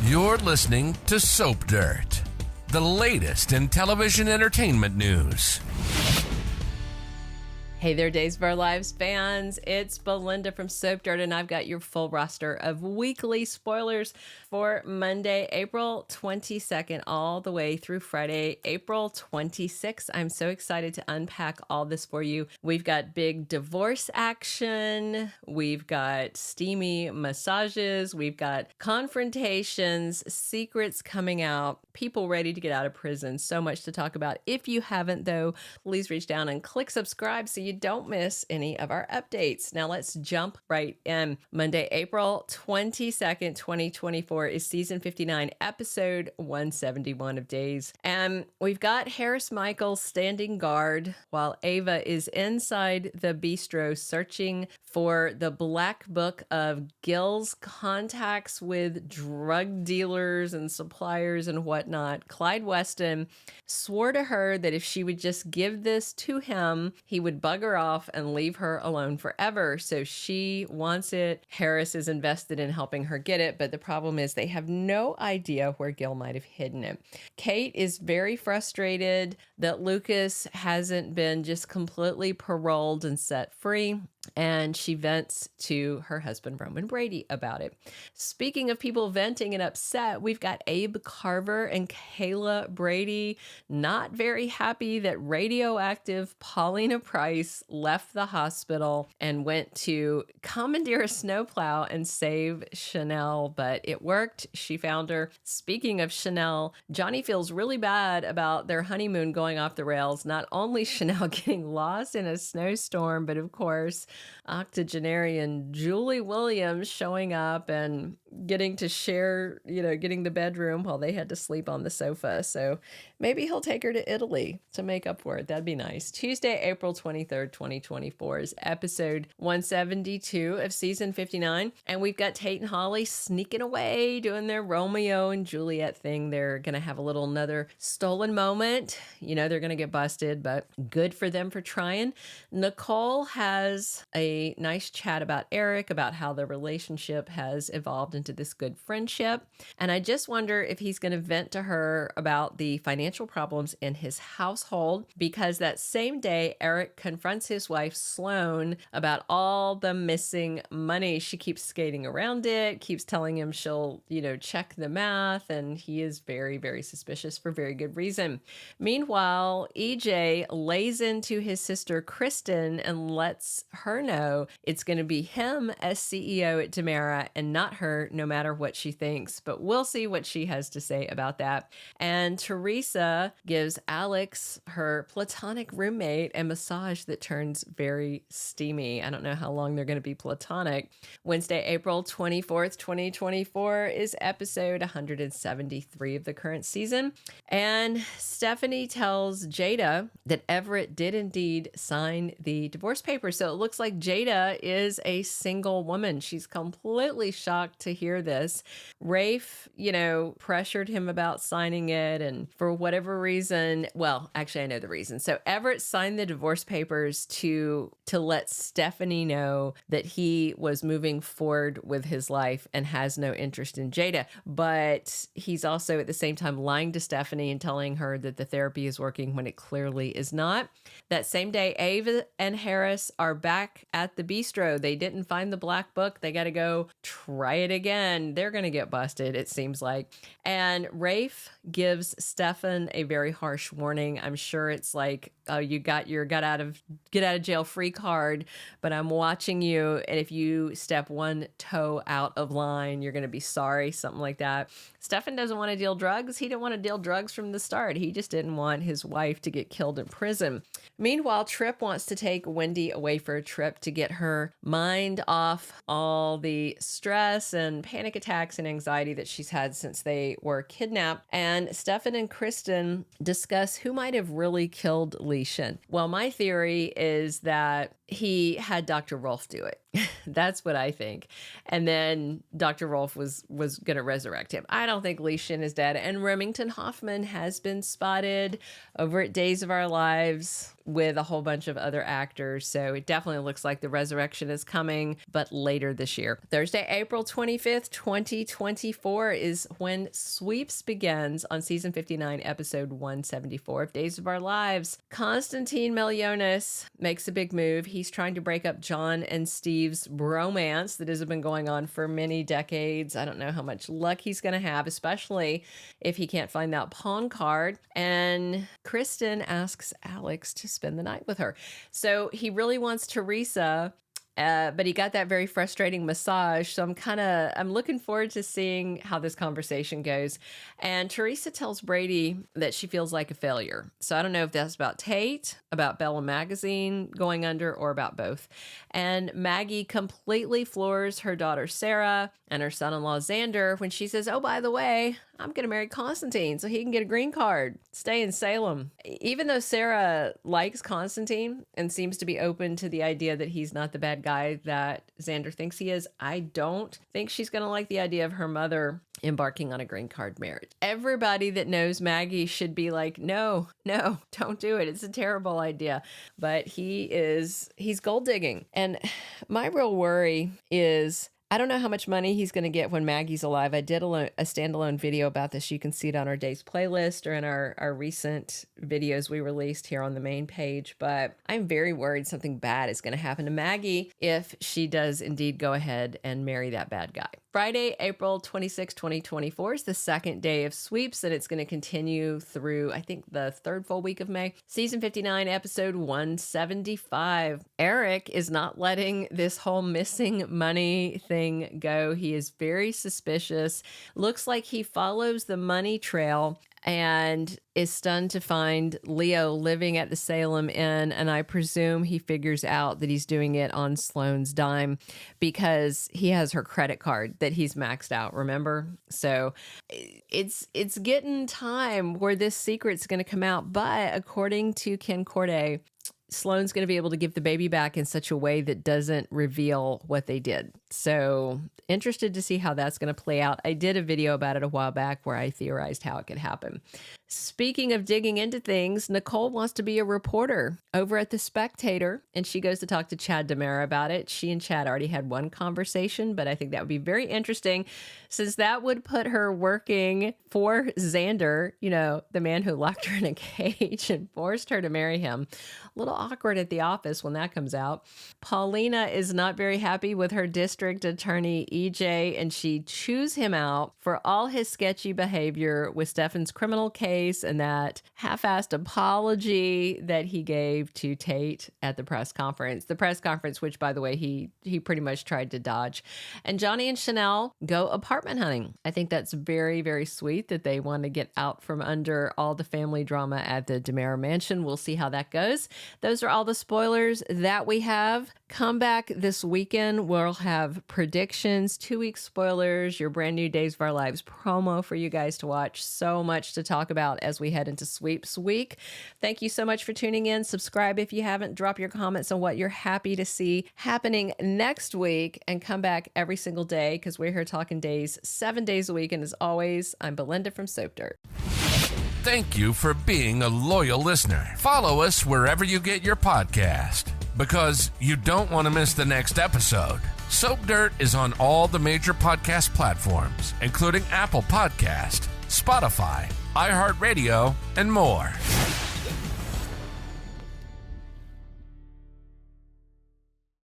You're listening to Soap Dirt, the latest in television entertainment news. Hey there, Days of Our Lives fans. It's Belinda from Soap Dirt, and I've got your full roster of weekly spoilers for Monday, April 22nd, all the way through Friday, April 26th. I'm so excited to unpack all this for you. We've got big divorce action. We've got steamy massages. We've got confrontations, secrets coming out, people ready to get out of prison. So much to talk about. If you haven't, though, please reach down and click subscribe so you don't miss any of our updates. Now let's jump right in. Monday, April 22nd, 2024 is season 59, episode 171 of Days. And we've got Harris Michael standing guard while Ava is inside the bistro searching for the black book of Gil's contacts with drug dealers and suppliers and whatnot. Clyde Weston swore to her that if she would just give this to him, he would bug her off and leave her alone forever. So she wants it. Harris is invested in helping her get it, but the problem is they have no idea where Gil might have hidden it. Kate is very frustrated that Lucas hasn't been just completely paroled and set free, and she vents to her husband, Roman Brady, about it. Speaking of people venting and upset, we've got Abe Carver and Kayla Brady not very happy that radioactive Paulina Price left the hospital and went to commandeer a snowplow and save Chanel, but it worked. She found her. Speaking of Chanel, Johnny feels really bad about their honeymoon going off the rails. Not only Chanel getting lost in a snowstorm, but of course, octogenarian Julie Williams showing up and getting to share, getting the bedroom while they had to sleep on the sofa. So maybe he'll take her to Italy to make up for it. That'd be nice. Tuesday, April 23rd, 2024 is episode 172 of season 59. And we've got Tate and Holly sneaking away, doing their Romeo and Juliet thing. They're going to have another stolen moment. They're going to get busted, but good for them for trying. Nicole has a nice chat about Eric, about how the relationship has evolved into this good friendship. And I just wonder if he's going to vent to her about the financial problems in his household, because that same day, Eric confronts his wife, Sloan, about all the missing money. She keeps skating around it, keeps telling him she'll, check the math, and he is very, very suspicious for very good reason. Meanwhile, EJ lays into his sister, Kristen, and lets her know it's going to be him as CEO at DiMera and not her, no matter what she thinks. But we'll see what she has to say about that. And Theresa gives Alex, her platonic roommate, a massage that turns very steamy. I don't know how long they're going to be platonic. Wednesday, April 24th, 2024 is episode 173 of the current season. And Stephanie tells Jada that Everett did indeed sign the divorce papers. So it looks like Jada is a single woman. She's completely shocked to hear this. Rafe, pressured him about signing it. And for whatever reason, well, actually, I know the reason. So Everett signed the divorce papers to let Stephanie know that he was moving forward with his life and has no interest in Jada. But he's also at the same time lying to Stephanie and telling her that the therapy is working when it clearly is not. That same day, Ava and Harris are back at the bistro. They didn't find the black book. They got to go try it again. Of they're going to get busted, it seems like. And Rafe gives Stefan a very harsh warning. I'm sure it's like, oh, you got your get out of jail free card, but I'm watching you. And if you step one toe out of line, you're going to be sorry, something like that. Stefan doesn't want to deal drugs. He didn't want to deal drugs from the start. He just didn't want his wife to get killed in prison. Meanwhile, Tripp wants to take Wendy away for a trip to get her mind off all the stress and panic attacks and anxiety that she's had since they were kidnapped. And Stefan and Kristen discuss who might have really killed Leishan. Well, my theory is that he had Dr. Rolf do it. That's what I think. And then Dr. Rolf was going to resurrect him. I don't think Lee Shin is dead. And Remington Hoffman has been spotted over at Days of Our Lives with a whole bunch of other actors. So it definitely looks like the resurrection is coming, but later this year. Thursday, April 25th, 2024 is when Sweeps begins on season 59, episode 174 of Days of Our Lives. Konstantin Melionis makes a big move. He's trying to break up John and Steve's bromance that has been going on for many decades. I don't know how much luck he's going to have, especially if he can't find that pawn card. And Kristen asks Alex to spend the night with her. So he really wants Theresa, but he got that very frustrating massage. So I'm looking forward to seeing how this conversation goes. And Theresa tells Brady that she feels like a failure. So I don't know if that's about Tate, about Bella Magazine going under, or about both. And Maggie completely floors her daughter Sarah and her son-in-law Xander when she says, oh, by the way, I'm going to marry Konstantin so he can get a green card, stay in Salem. Even though Sarah likes Konstantin and seems to be open to the idea that he's not the bad guy that Xander thinks he is, I don't think she's going to like the idea of her mother embarking on a green card marriage. Everybody that knows Maggie should be like, no, don't do it. It's a terrible idea. But he's gold digging. And my real worry is, I don't know how much money he's going to get when Maggie's alive. I did a standalone video about this. You can see it on our Days playlist or in our recent videos we released here on the main page. But I'm very worried something bad is going to happen to Maggie if she does indeed go ahead and marry that bad guy. Friday, April 26, 2024 is the second day of Sweeps, and it's going to continue through, I think, the third full week of May. Season 59, episode 175. Eric is not letting this whole missing money thing go. He is very suspicious. Looks like he follows the money trail and is stunned to find Leo living at the Salem Inn. And I presume he figures out that he's doing it on Sloan's dime because he has her credit card that he's maxed out, remember? So it's getting time where this secret's going to come out. But according to Ken Corday, Sloan's going to be able to give the baby back in such a way that doesn't reveal what they did. So interested to see how that's going to play out. I did a video about it a while back where I theorized how it could happen. Speaking of digging into things, Nicole wants to be a reporter over at The Spectator, and she goes to talk to Chad DiMera about it. She and Chad already had one conversation, but I think that would be very interesting since that would put her working for Xander, the man who locked her in a cage and forced her to marry him. A little awkward at the office when that comes out. Paulina is not very happy with her district attorney, EJ, and she chews him out for all his sketchy behavior with Stefan's criminal case and that half-assed apology that he gave to Tate at the press conference. The press conference, which, by the way, he pretty much tried to dodge. And Johnny and Chanel go apartment hunting. I think that's very, very sweet that they want to get out from under all the family drama at the DiMera mansion. We'll see how that goes. Those are all the spoilers that we have. Come back this weekend. We'll have predictions, 2-week spoilers, your brand new Days of Our Lives promo for you guys to watch. So much to talk about as we head into Sweeps Week. Thank you so much for tuning in. Subscribe if you haven't. Drop your comments on what you're happy to see happening next week, and come back every single day because we're here talking days 7 days a week. And as always, I'm Belinda from Soap Dirt. Thank you for being a loyal listener. Follow us wherever you get your podcast because you don't want to miss the next episode. Soap Dirt is on all the major podcast platforms, including Apple Podcast, Spotify, iHeartRadio, and more.